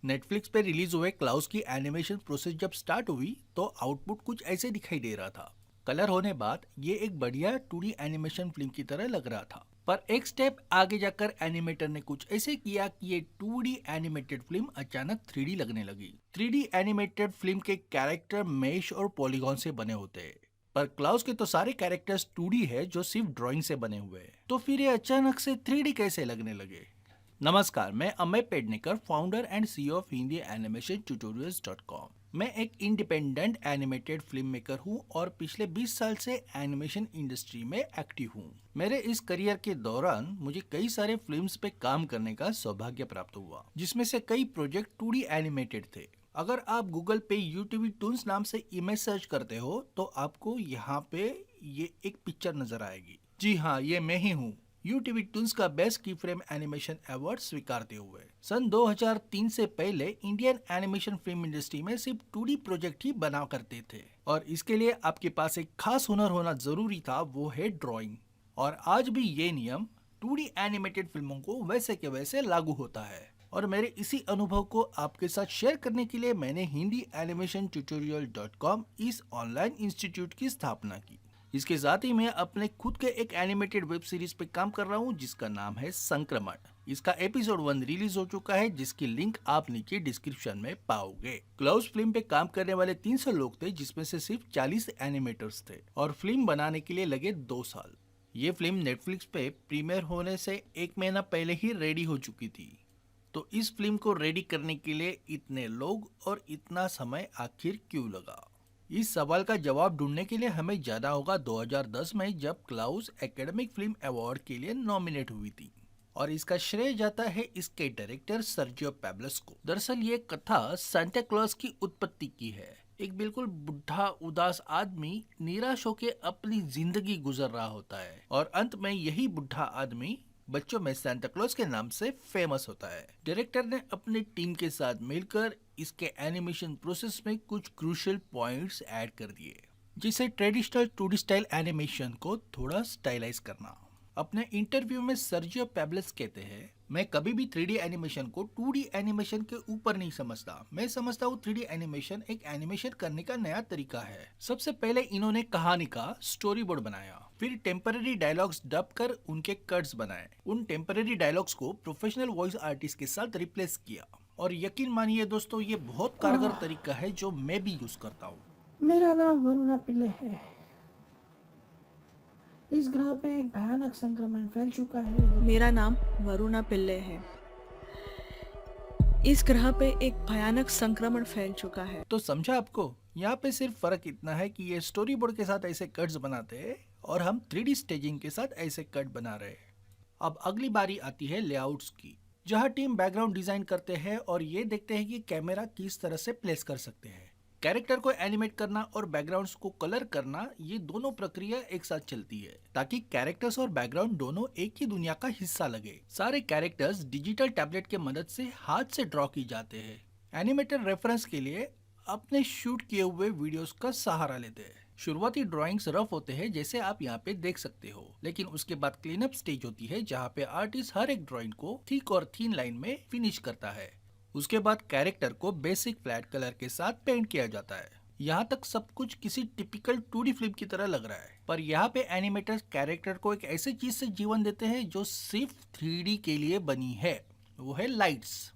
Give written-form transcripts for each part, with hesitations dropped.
Netflix पे release हुए Klaus की एनिमेशन प्रोसेस जब स्टार्ट हुई तो आउटपुट कुछ ऐसे दिखाई दे रहा था। कलर होने बाद ये एक बढ़िया 2D एनिमेशन फिल्म की तरह लग रहा था। पर एक स्टेप आगे जाकर एनिमेटर ने कुछ ऐसे किया कि ये 2D एनिमेटेड फिल्म अचानक 3D लगने लगी। 3D एनिमेटेड फिल्म के कैरेक्टर मेश और पॉलीगॉन से बने होते हैं, पर क्लाउस के तो सारे कैरेक्टर्स 2D है जो सिर्फ ड्राइंग से बने हुए हैं। तो फिर ये अचानक से 3D कैसे लगने लगे? नमस्कार, मैं Amay Pednekar, founder and CEO of Hindi animation tutorials dot com. मैं एक इंडिपेंडेंट एनिमेटेड फिल्म मेकर हूँ और पिछले 20 साल से एनिमेशन इंडस्ट्री में एक्टिव हूँ। मेरे इस करियर के दौरान मुझे कई सारे फिल्म्स पे काम करने का सौभाग्य प्राप्त हुआ, जिसमें से कई प्रोजेक्ट 2D एनिमेटेड थे। अगर आप गूगल पे यूटीवी टून्स नाम से इमेज सर्च करते हो तो आपको यहाँ पे ये एक पिक्चर नजर आएगी। जी हाँ, ये मैं ही हूँ, यूटीवी टून्स का बेस्ट की फ्रेम एनिमेशन अवार्ड स्वीकारते हुए। सन 2003 से पहले इंडियन एनिमेशन फिल्म इंडस्ट्री में सिर्फ 2D प्रोजेक्ट ही बना करते थे और इसके लिए आपके पास एक खास हुनर होना जरूरी था, वो है ड्राइंग। और आज भी ये नियम 2D एनिमेटेड फिल्मों को वैसे के वैसे लागू होता है। और मेरे इसी अनुभव को आपके साथ शेयर करने के लिए मैंने हिंदी एनिमेशन ट्यूटोरियल.com इस ऑनलाइन इंस्टीट्यूट की स्थापना की। इसके साथ ही मैं अपने खुद के एक एनिमेटेड वेब सीरीज पे काम कर रहा हूँ जिसका नाम है संक्रमण। इसका एपिसोड 1 रिलीज हो चुका है, जिसकी लिंक आप नीचे डिस्क्रिप्शन में पाओगे। क्लाउस फिल्म पे काम करने वाले 300 लोग थे, जिसमें से सिर्फ 40 एनिमेटर्स थे और फिल्म बनाने के लिए लगे 2 साल। ये फिल्म नेटफ्लिक्स पे प्रीमियर होने से 1 महीना पहले ही रेडी हो चुकी थी। तो इस फिल्म को रेडी करने के लिए इतने लोग और इतना समय आखिर क्यों लगा? इस सवाल का जवाब ढूंढने के लिए हमें जाना होगा 2010 में, जब क्लाउस एकेडमिक फिल्म अवार्ड के लिए नॉमिनेट हुई थी। और इसका श्रेय जाता है इसके डायरेक्टर सर्जियो पैब्लस को। दरअसल ये कथा सांता क्लॉज की उत्पत्ति की है। एक बिल्कुल बुढ़ा उदास आदमी निराश होकर अपनी जिंदगी गुजर रहा होता है और अंत में यही बुढ़ा आदमी बच्चों में सांता क्लॉज के नाम से फेमस होता है। डायरेक्टर ने अपनी टीम के साथ मिलकर इसके एनिमेशन प्रोसेस में कुछ क्रूशियल पॉइंट्स ऐड कर दिए, जिसे ट्रेडिशनल 2D स्टाइल एनिमेशन को थोड़ा स्टाइलाइज करना। अपने इंटरव्यू में सर्जियो पैब्लस कहते हैं, मैं कभी भी 3D एनिमेशन को 2D एनिमेशन के ऊपर नहीं समझता। मैं समझता हूँ 3D एनिमेशन एक एनिमेशन करने का नया तरीका है। सबसे पहले इन्होंने कहानी का स्टोरी बोर्ड बनाया, फिर टेम्पररी डायलॉग्स डब कर उनके कट्स बनाए, उन टेम्पररी डायलॉग्स को प्रोफेशनल वॉइस आर्टिस्ट के साथ रिप्लेस किया। और यकीन मानिए दोस्तों, ये बहुत कारगर तरीका है जो मैं भी यूज करता हूँ। मेरा नाम वरुणा पिल्ले है। इस ग्रह पे एक भयानक संक्रमण फैल चुका है। मेरा नाम वरुणा पिल्ले है। इस ग्रह पे एक भयानक संक्रमण फैल चुका है। तो समझा आपको? यहाँ पे सिर्फ फर्क इतना है कि ये स्टोरी बोर्ड के साथ ऐसे कट्स बनाते हैं और हम 3D स्टेजिंग के साथ ऐसे कट बना रहे हैं। अब अगली बारी आती है लेआउट्स की, जहाँ टीम बैकग्राउंड डिजाइन करते हैं और ये देखते हैं कि कैमरा किस तरह से प्लेस कर सकते हैं। कैरेक्टर को एनिमेट करना और बैकग्राउंड्स को कलर करना, ये दोनों प्रक्रिया एक साथ चलती है ताकि कैरेक्टर्स और बैकग्राउंड दोनों एक ही दुनिया का हिस्सा लगे। सारे कैरेक्टर्स डिजिटल टैबलेट के मदद से हाथ से ड्रॉ की जाते हैं। एनिमेटर रेफरेंस के लिए अपने शूट किए हुए वीडियोस का सहारा लेते हैं। शुरुआती ड्राइंग्स रफ होते हैं, जैसे आप यहाँ पे देख सकते हो, लेकिन उसके बाद क्लीन अप स्टेज होती है जहाँ पे आर्टिस्ट हर एक ड्राइंग को थिक और थीन लाइन में फिनिश करता है। उसके बाद कैरेक्टर को बेसिक फ्लैट कलर के साथ पेंट किया जाता है। यहाँ तक सब कुछ किसी टिपिकल 2D फिल्म की तरह लग रहा है, पर यहाँ पे एनिमेटर्स कैरेक्टर को एक ऐसी चीज से जीवन देते हैं जो सिर्फ 3D के लिए बनी है, वो है लाइट्स।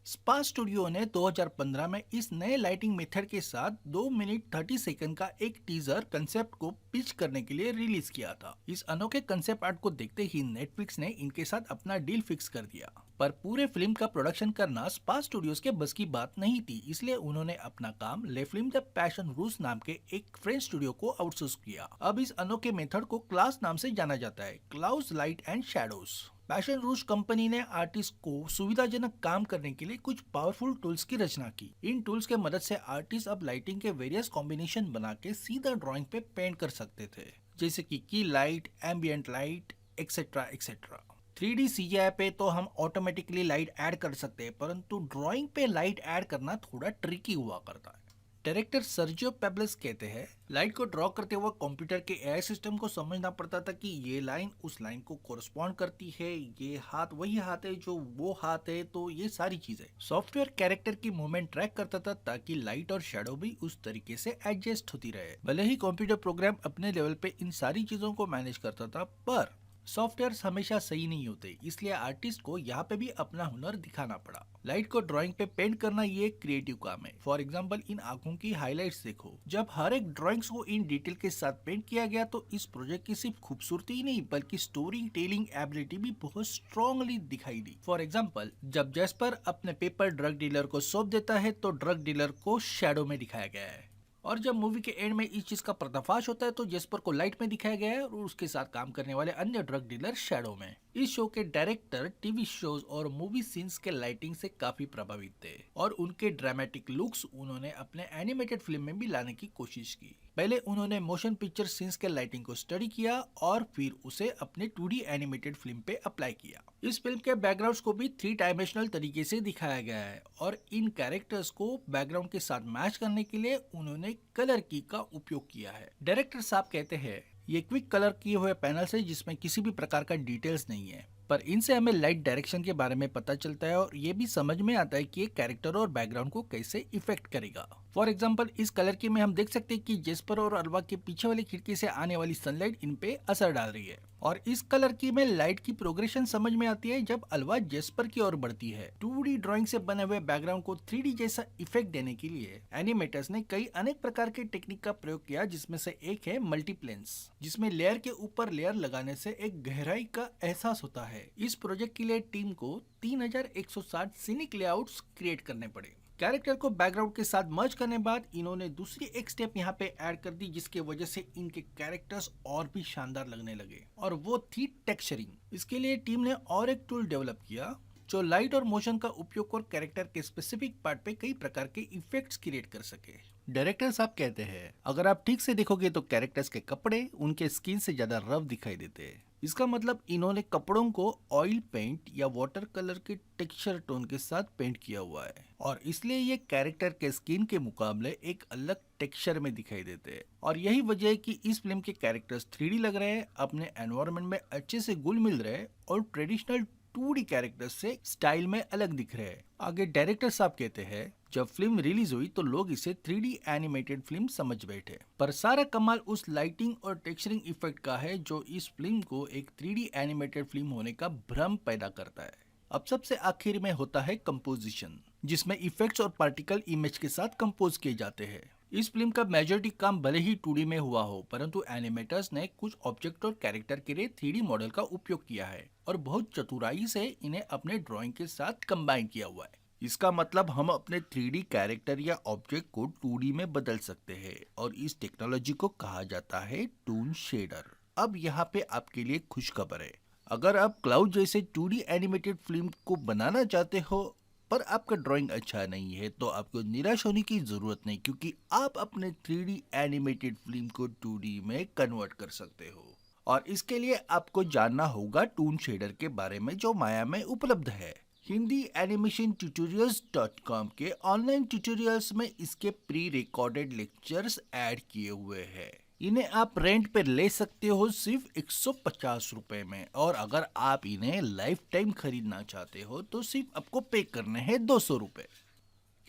स्पा स्टूडियो ने 2015 में इस नए लाइटिंग मेथड के साथ 2 मिनट 30 सेकंड का एक टीजर कंसेप्ट को पिच करने के लिए रिलीज किया था। इस अनोखे कंसेप्ट आर्ट को देखते ही नेटफ्लिक्स ने इनके साथ अपना डील फिक्स कर दिया। पर पूरे फिल्म का प्रोडक्शन करना स्पा स्टूडियोज के बस की बात नहीं थी, इसलिए उन्होंने अपना काम ले फिल्म द पैशन रूस नाम के एक फ्रेंच स्टूडियो को आउटसोर्स किया। अब इस अनोखे मेथड को क्लास नाम से जाना जाता है, Claus light and shadows. Passion रूस कंपनी ने आर्टिस्ट को सुविधाजनक काम करने के लिए कुछ पावरफुल टूल्स की रचना की। इन टूल्स के मदद से आर्टिस्ट अब लाइटिंग के वेरियस कॉम्बिनेशन बना के सीधा ड्राइंग पे पेंट कर सकते थे, जैसे कि की light, ambient light, etcetera etcetera. 3D CGI पे तो हम ऑटोमेटिकली लाइट ऐड कर सकते हैं, परंतु ड्राइंग पे लाइट ऐड करना थोड़ा ट्रिकी हुआ करता है। डायरेक्टर सर्जियो पेब्लेस कहते हैं, लाइट को ड्रॉ करते वक्त कंप्यूटर के एआई सिस्टम को समझना पड़ता था कि ये लाइन उस लाइन को कोरस्पॉन्ड करती है, ये हाथ वही हाथ है जो वो हाथ है, तो ये सारी चीजें सॉफ्टवेयर कैरेक्टर की मूवमेंट ट्रैक करता था ताकि लाइट और शेडो भी उस तरीके से एडजस्ट होती रहे। भले ही कंप्यूटर प्रोग्राम अपने लेवल पे इन सारी चीजों को मैनेज करता था, पर सॉफ्टवेयर हमेशा सही नहीं होते, इसलिए आर्टिस्ट को यहाँ पे भी अपना हुनर दिखाना पड़ा। लाइट को ड्राइंग पे पेंट करना ये एक क्रिएटिव काम है। फॉर एग्जांपल इन आंखों की हाइलाइट्स देखो, जब हर एक ड्राइंग्स को इन डिटेल के साथ पेंट किया गया तो इस प्रोजेक्ट की सिर्फ खूबसूरती ही नहीं बल्कि स्टोरी टेलिंग एबिलिटी भी बहुत स्ट्रांगली दिखाई दी। फॉर एग्जाम्पल, जब जैस्पर अपने पेपर ड्रग डीलर को सौंप देता है तो ड्रग डीलर को शैडो में दिखाया गया है, और जब मूवी के एंड में इस चीज का पर्दाफाश होता है तो जेस्पर को लाइट में दिखाया गया है और उसके साथ काम करने वाले अन्य ड्रग डीलर शैडो में। इस शो के डायरेक्टर टीवी शोज और मूवी सीन्स के लाइटिंग से काफी प्रभावित थे और उनके ड्रामेटिक लुक्स उन्होंने अपने एनिमेटेड फिल्म में भी लाने की कोशिश की। पहले उन्होंने मोशन पिक्चर सीन्स के लाइटिंग को स्टडी किया और फिर उसे अपने 2D एनिमेटेड फिल्म पे अप्लाई किया। इस फिल्म के बैकग्राउंड्स को भी 3 डायमेंशनल तरीके से दिखाया गया है और इन कैरेक्टर्स को बैकग्राउंड के साथ मैच करने के लिए उन्होंने कलर की का उपयोग किया है। डायरेक्टर साहब कहते हैं, ये क्विक कलर किए हुए पैनल्स है जिसमें किसी भी प्रकार का डिटेल्स नहीं है, पर इनसे हमें लाइट डायरेक्शन के बारे में पता चलता है और ये भी समझ में आता है कि एक कैरेक्टर और बैकग्राउंड को कैसे इफेक्ट करेगा। फॉर एग्जांपल, इस कलर की में हम देख सकते हैं कि जेस्पर और अल्वा के पीछे वाली खिड़की से आने वाली सनलाइट इन पे असर डाल रही है, और इस कलर की में लाइट की प्रोग्रेशन समझ में आती है जब अल्वा जेस्पर की ओर बढ़ती है। 2D ड्राइंग से बने हुए बैकग्राउंड को 3D जैसा इफेक्ट देने के लिए एनिमेटर्स ने कई अनेक प्रकार के टेक्निक का प्रयोग किया, जिसमें से एक है मल्टीप्लेन्स, जिसमें लेयर के ऊपर लेयर लगाने से एक गहराई का एहसास होता है। इस प्रोजेक्ट के लिए टीम को 3160 सीनिक लेआउट्स क्रिएट करने पड़े। कैरेक्टर को बैकग्राउंड के साथ मर्ज करने बाद इन्होंने दूसरी एक स्टेप यहाँ पे ऐड कर दी, जिसके वजह से इनके कैरेक्टर्स और भी शानदार लगने लगे, और वो थी टेक्सचरिंग। इसके लिए टीम ने और एक टूल डेवलप किया जो लाइट और मोशन का उपयोग कर कैरेक्टर के स्पेसिफिक पार्ट पे कई प्रकार के इफेक्ट्स क्रिएट कर सके। डायरेक्टर साहब कहते हैं, अगर आप ठीक से देखोगे तो कैरेक्टर्स के कपड़े उनके स्किन से ज्यादा रफ दिखाई देते हैं। इसका मतलब इन्होंने कपड़ों को ऑयल पेंट या वाटर कलर के टेक्सचर टोन के साथ पेंट किया हुआ है, और इसलिए ये कैरेक्टर के स्किन के मुकाबले एक अलग टेक्सचर में दिखाई देते हैं। और यही वजह है कि इस फिल्म के कैरेक्टर्स 3D लग रहे हैं, अपने एनवायरनमेंट में अच्छे से घुल मिल रहे हैं और ट्रेडिशनल 2D कैरेक्टर्स से स्टाइल में अलग दिख रहे हैं। आगे डायरेक्टर साहब कहते हैं, जब फिल्म रिलीज हुई तो लोग इसे 3D एनिमेटेड फिल्म समझ बैठे, पर सारा कमाल उस लाइटिंग और टेक्सचरिंग इफेक्ट का है जो इस फिल्म को एक 3D एनिमेटेड फिल्म होने का भ्रम पैदा करता है। अब सबसे आखिर में होता है कंपोजिशन, जिसमें इफेक्ट्स और पार्टिकल इमेज के साथ कंपोज किए जाते हैं। इस फिल्म का मेजॉरिटी काम भले ही 2D में हुआ हो, परंतु एनिमेटर्स ने कुछ ऑब्जेक्ट और कैरेक्टर के लिए 3D मॉडल का उपयोग किया है और बहुत चतुराई से इन्हें अपने ड्राइंग के साथ कंबाइन किया हुआ है। इसका मतलब हम अपने 3D कैरेक्टर या ऑब्जेक्ट को 2D में बदल सकते हैं, और इस टेक्नोलॉजी को कहा जाता है टून शेडर। अब यहाँ पे आपके लिए खुशखबर है, अगर आप क्लाउड जैसे 2D एनिमेटेड फिल्म को बनाना चाहते हो पर आपका ड्राइंग अच्छा नहीं है, तो आपको निराश होने की जरूरत नहीं, क्योंकि आप अपने 3D एनिमेटेड फिल्म को 2D में कन्वर्ट कर सकते हो। और इसके लिए आपको जानना होगा टून शेडर के बारे में, जो माया में उपलब्ध है। हिंदी एनिमेशन tutorials.com के ऑनलाइन ट्यूटोरियल्स में इसके प्री रिकॉर्डेड लेक्चर्स ऐड किए हुए हैं। इन्हें आप रेंट पे ले सकते हो सिर्फ 150 रुपए में, और अगर आप इन्हें लाइफ टाइम खरीदना चाहते हो तो सिर्फ आपको पे करने हैं 200 रुपए,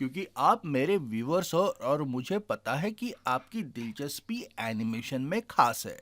क्योंकि आप मेरे व्यूअर्स हो और मुझे पता है कि आपकी दिलचस्पी एनिमेशन में खास है।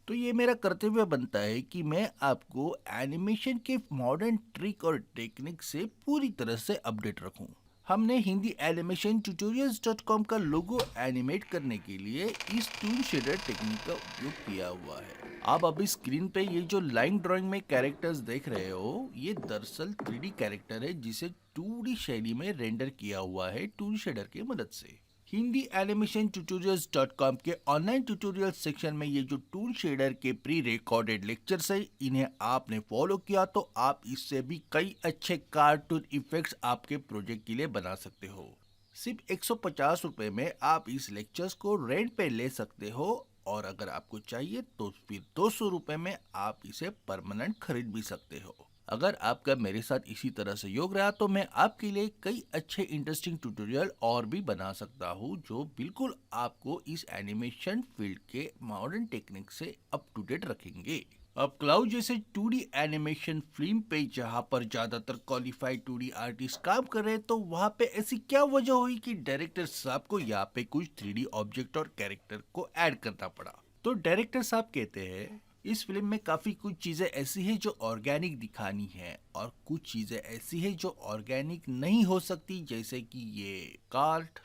तो ये मेरा कर्तव्य बनता है कि मैं आपको एनिमेशन के मॉडर्न ट्रिक और टेक्निक से पूरी तरह से अपडेट रखूं। हमने हिंदी एनिमेशन tutorials.com का लोगो एनिमेट करने के लिए इस टून शेडर टेक्निक का उपयोग किया हुआ है। आप अभी स्क्रीन पे ये जो लाइन ड्राइंग में कैरेक्टर्स देख रहे हो, ये दरअसल 3D कैरेक्टर है जिसे 2D शैली में रेंडर किया हुआ है टून शेडर की मदद से। हिंदी एनिमेशन tutorials.com के ऑनलाइन ट्यूटोरियल सेक्शन में ये जो टून शेडर के प्री रिकॉर्डेड लेक्चर्स है, इन्हें आपने फॉलो किया तो आप इससे भी कई अच्छे कार्टून इफेक्ट्स आपके प्रोजेक्ट के लिए बना सकते हो। सिर्फ 150 रुपए में आप इस लेक्चर्स को रेंट पे ले सकते हो, और अगर आपको चाहिए तो फिर 200 रुपए में आप इसे परमानेंट खरीद भी सकते हो। अगर आपका मेरे साथ इसी तरह सहयोग रहा तो मैं आपके लिए कई अच्छे इंटरेस्टिंग ट्यूटोरियल और भी बना सकता हूँ जो बिल्कुल आपको इस एनिमेशन फील्ड के मॉडर्न टेक्निक से अप टू डेट रखेंगे। अब क्लाउड जैसे 2D एनिमेशन फिल्म पे जहाँ पर ज्यादातर क्वालिफाइड 2D आर्टिस्ट काम कर रहे हैं तो वहाँ पे ऐसी क्या वजह हुई कि डायरेक्टर साहब को यहाँ पे कुछ 3D ऑब्जेक्ट और कैरेक्टर को ऐड करना पड़ा। तो डायरेक्टर साहब कहते हैं इस फिल्म में काफी कुछ चीजें ऐसी है जो ऑर्गेनिक दिखानी है और कुछ चीजें ऐसी है जो ऑर्गेनिक नहीं हो सकती, जैसे कि ये कार्ट,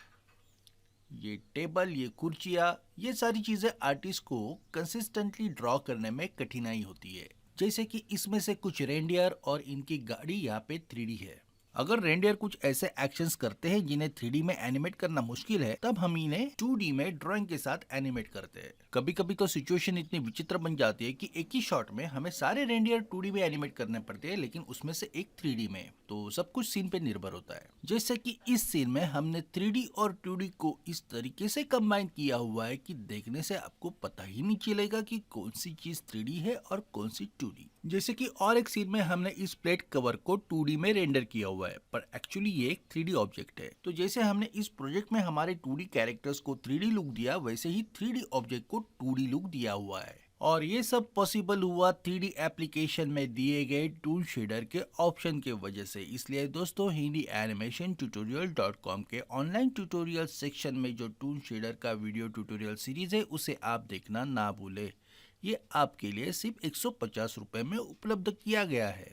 ये टेबल, ये कुर्सियाँ, ये सारी चीजें आर्टिस्ट को कंसिस्टेंटली ड्रॉ करने में कठिनाई होती है। जैसे कि इसमें से कुछ रेंडियर और इनकी गाड़ी यहाँ पे 3D है। अगर रेंडियर कुछ ऐसे एक्शंस करते हैं जिन्हें 3D में एनिमेट करना मुश्किल है, तब हम इन्हें 2D में ड्राइंग के साथ एनिमेट करते हैं। कभी कभी तो सिचुएशन इतनी विचित्र बन जाती है कि एक ही शॉट में हमें सारे रेंडियर 2D में एनिमेट करने पड़ते हैं, लेकिन उसमें से एक 3D में। तो सब कुछ सीन पे निर्भर होता है। जैसे कि इस सीन में हमने 3D और 2D को इस तरीके से कंबाइन किया हुआ है कि देखने से आपको पता ही नहीं चलेगा कि कौन सी चीज 3D है और कौन सी 2D। जैसे कि और एक सीन में हमने इस प्लेट कवर को 2D में रेंडर किया हुआ है, पर एक्चुअली ये एक 3D ऑब्जेक्ट है। तो जैसे हमने इस प्रोजेक्ट में हमारे 2D कैरेक्टर्स को 3D लुक दिया, वैसे ही 3D ऑब्जेक्ट को 2D लुक दिया हुआ है। और ये सब पॉसिबल हुआ 3D एप्लीकेशन में दिए गए टूल शेडर के ऑप्शन के वजह से। इसलिए दोस्तों, हिंदी एनिमेशन tutorial.com के ऑनलाइन ट्यूटोरियल सेक्शन में जो टूल शेडर का वीडियो ट्यूटोरियल सीरीज है उसे आप देखना ना भूले। ये आपके लिए सिर्फ 150 रुपए में उपलब्ध किया गया है।